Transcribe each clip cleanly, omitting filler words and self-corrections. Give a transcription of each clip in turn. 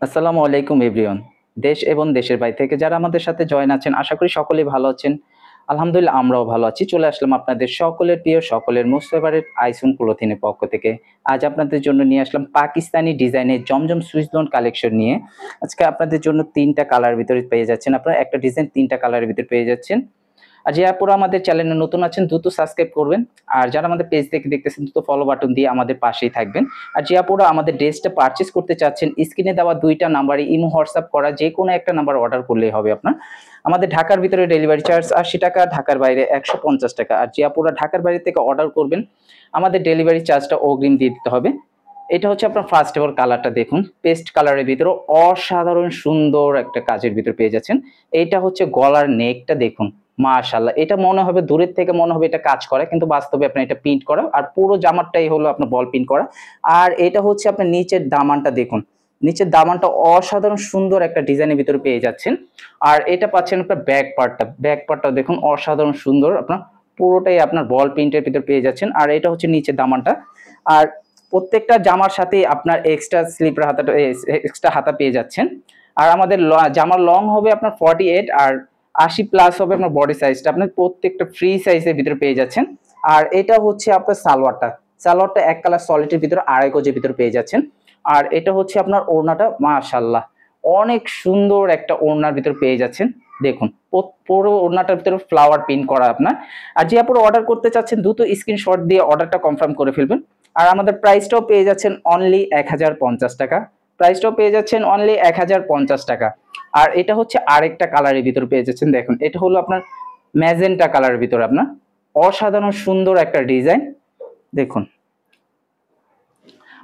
আসসালামু আলাইকুম এভরিওয়ান। দেশ এবং দেশের বাইরে থেকে যারা আমাদের সাথে জয়েন আছেন আশা করি সকলেই ভালো আছেন। আলহামদুলিল্লাহ আমরাও ভালো আছি। চলে আসলাম আপনাদের সকলের প্রিয় সকলের মোস্ট ফেভারিট আইসুন ক্লোথিং-এর পক্ষ থেকে। আজ আপনাদের জন্য নিয়ে আসলাম পাকিস্তানি ডিজাইনের জমজম সুইস লোন কালেকশন নিয়ে। আজকে আপনাদের জন্য ৩ টা কালারের ভিতরে পেয়ে যাচ্ছেন। আপনারা একটা ডিজাইন ৩ টা কালারের ভিতরে পেয়ে যাচ্ছেন। আর যে আপুরা আমাদের চ্যানেলে নতুন আছেন দ্রুত সাবস্ক্রাইব করবেন। আর যারা আমাদের পেজ থেকে দেখতেছেন দ্রুত ফলো বাটন দিয়ে আমাদের পাশেই থাকবেন। আর যে আপুরা আমাদের ড্রেসটা পারচেজ করতে চাচ্ছেন স্ক্রিনে দেওয়া ২ টা নাম্বারে ইমো, হোয়াটসঅ্যাপ করা যেকোনো একটা নাম্বার অর্ডার করলেই হবে আপনার। আমাদের ঢাকার ভিতরে ডেলিভারি চার্জ ৳৮০, ঢাকার বাইরে ৳১৫০। আর যে আপুরা ঢাকার বাইরে থেকে অর্ডার করবেন আমাদের ডেলিভারি চার্জটা অগ্রিম দিয়ে দিতে হবে। এটা হচ্ছে আপনার ফার্স্ট অফ অল কালারটা দেখুন, পেস্ট কালারের ভিতরে অসাধারণ সুন্দর একটা কাজের ভিতরে পেয়ে যাচ্ছেন। এইটা হচ্ছে গলার নেকটা দেখুন, মাশাআল্লাহ। এটা মনে হবে দূরের থেকে মনে হবে এটা কাজ করা, কিন্তু বাস্তবে আপনার এটা প্রিন্ট করা। আর পুরো জামাটাই হলো আপনার বল প্রিন্ট করা। আর এটা হচ্ছে আপনার নিচের দামানটা দেখুন, নিচের দামানটা অসাধারণ সুন্দর একটা ডিজাইনের ভিতরে পেয়ে যাচ্ছেন। আর এটা পাচ্ছেন আপনার ব্যাক পার্টটা দেখুন অসাধারণ সুন্দর, আপনার পুরোটাই আপনার বল প্রিন্টের ভিতরে পেয়ে যাচ্ছেন। আর এটা হচ্ছে নিচের দামানটা। আর প্রত্যেকটা জামার সাথে আপনার এক্সট্রা হাতা পেয়ে যাচ্ছেন। আর আমাদের জামার লং হবে আপনার 48 আর 80 প্লাস হবে আপনার বডি সাইজটা, আপনার প্রত্যেকটা ফ্রি সাইজের ভিতরে পেয়ে যাচ্ছেন। আর এটা হচ্ছে আপনার সালোয়ারটা এক কালার সলিডের ভিতরে 2.5 গজের ভিতরে পেয়ে যাচ্ছেন। আর এটা হচ্ছে আপনার ওড়নাটা, মাশাআল্লাহ অনেক সুন্দর একটা ওড়নার ভিতরে পেয়ে যাচ্ছেন। দেখুন পুরো ওড়নাটার ভিতরে ফ্লাওয়ার প্রিন্ট করা আপনার। আর যে আপনারা অর্ডার করতে চাচ্ছেন দ্রুত স্ক্রিনশট দিয়ে অর্ডারটা কনফার্ম করে ফেলবেন। আর আমাদের প্রাইসটাও পেয়ে যাচ্ছেন অনলি ৳১০৫০। প্রাইসটাও পেয়ে যাচ্ছেন অনলি ৳১০৫০। আর এটা হচ্ছে আরেকটা কালারের ভিতরে পেয়ে যাচ্ছেন। দেখুন এটা হলো আপনার ম্যাজেন্টা কালারের ভিতরে আপনার অসাধারণ সুন্দর একটা ডিজাইন দেখুন।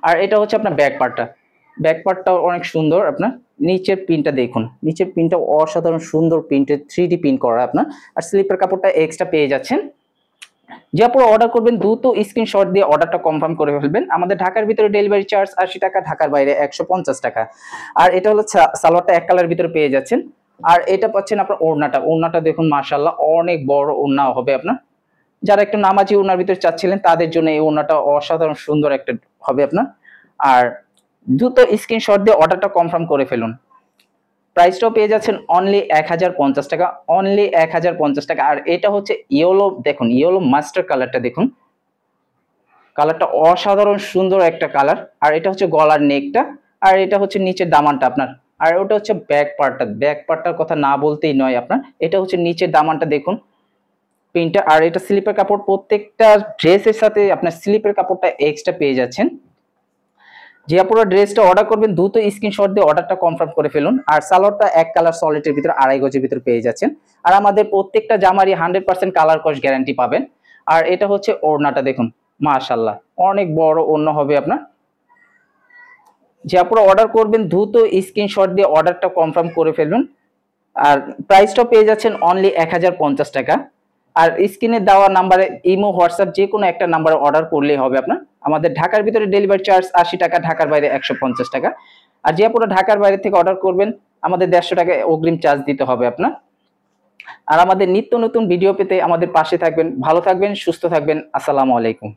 আর এটা হচ্ছে আপনার ব্যাক পার্টটাও অনেক সুন্দর। আপনার নিচের প্রিন্টটা দেখুন, নিচের প্রিন্টটা অসাধারণ সুন্দর প্রিন্টের 3D প্রিন্ট করা আপনার। আর স্লিপের কাপড়টা এক্সট্রা পেয়ে যাচ্ছেন। যে আপনারা অর্ডার করবেন দ্রুত স্ক্রিনশট দিয়ে অর্ডারটা কনফার্ম করে ফেলবেন। আমাদের ঢাকার ভিতরে ডেলিভারি চার্জ ৳৮০, ঢাকার বাইরে ৳১৫০। আর এটা হলো সালোয়ারটা এক কালার ভিতরে পেয়ে যাচ্ছেন। আর এটা পাচ্ছেন আপনার ওড়নাটা দেখুন মাশাআল্লাহ অনেক বড় ওড়না হবে আপনার। যারা একটু নামাজি ওড়নার ভিতরে চাচ্ছিলেন তাদের জন্য এই ওড়নাটা অসাধারণ সুন্দর একটা হবে আপনার। আর দ্রুত স্ক্রিনশট দিয়ে অর্ডারটা কনফার্ম করে ফেলুন। প্রাইসটাও পেয়ে যাচ্ছেন অনলি ৳১০৫০, অনলি ৳১০৫০। আর এটা হচ্ছে ইয়েলো, দেখুন ইয়েলো মাস্টার কালারটা দেখুন, কালারটা অসাধারণ সুন্দর একটা কালার। আর এটা হচ্ছে গলার নেকটা। আর এটা হচ্ছে নিচের দামানটা আপনার। আর ওটা হচ্ছে ব্যাক পার্টটার কথা না বলতেই নয় আপনার। এটা হচ্ছে নিচের দামানটা দেখুন প্রিন্টটা। আর এটা স্লিপের কাপড়, প্রত্যেকটা ড্রেসের সাথে আপনার স্লিপের কাপড়টা এক্সট্রা পেয়ে যাচ্ছেন। যে আপনারা ড্রেসটা অর্ডার করবেন দ্রুত স্ক্রিনশট দিয়ে অর্ডারটা কনফার্ম করে ফেলুন। আর সালোয়ারটা এক কালার সলিডের ভিতরে 2.5 গজের ভিতরে পেয়ে যাচ্ছেন। আর আমাদের প্রত্যেকটা জামারই 100% কালার কস গ্যারান্টি পাবেন। আর এটা হচ্ছে ওড়নাটা দেখুন, মাশাআল্লাহ অনেক বড় ওড়না হবে আপনার। যে আপনারা অর্ডার করবেন দ্রুত স্ক্রিনশট দিয়ে অর্ডারটা কনফার্ম করে ফেলুন। আর প্রাইসটাও পেয়ে যাচ্ছেন অনলি ৳১০৫০। আর স্ক্রিনে দেওয়া নাম্বারে ইমো, হোয়াটসঅ্যাপ যেকোনো একটা নাম্বারে অর্ডার করলেই হবে আপনার। আমাদের ঢাকার ভিতরে ডেলিভারি চার্জ ৳৮০, ঢাকার বাইরে ৳১৫০। আর যে আপনারা ঢাকার বাইরে থেকে অর্ডার করবেন আমাদের ৳১৫০ অগ্রিম চার্জ দিতে হবে আপনার। আর আমাদের নিত্য নতুন ভিডিও পেতে আমাদের পাশে থাকবেন। ভালো থাকবেন, সুস্থ থাকবেন। আসসালামু আলাইকুম।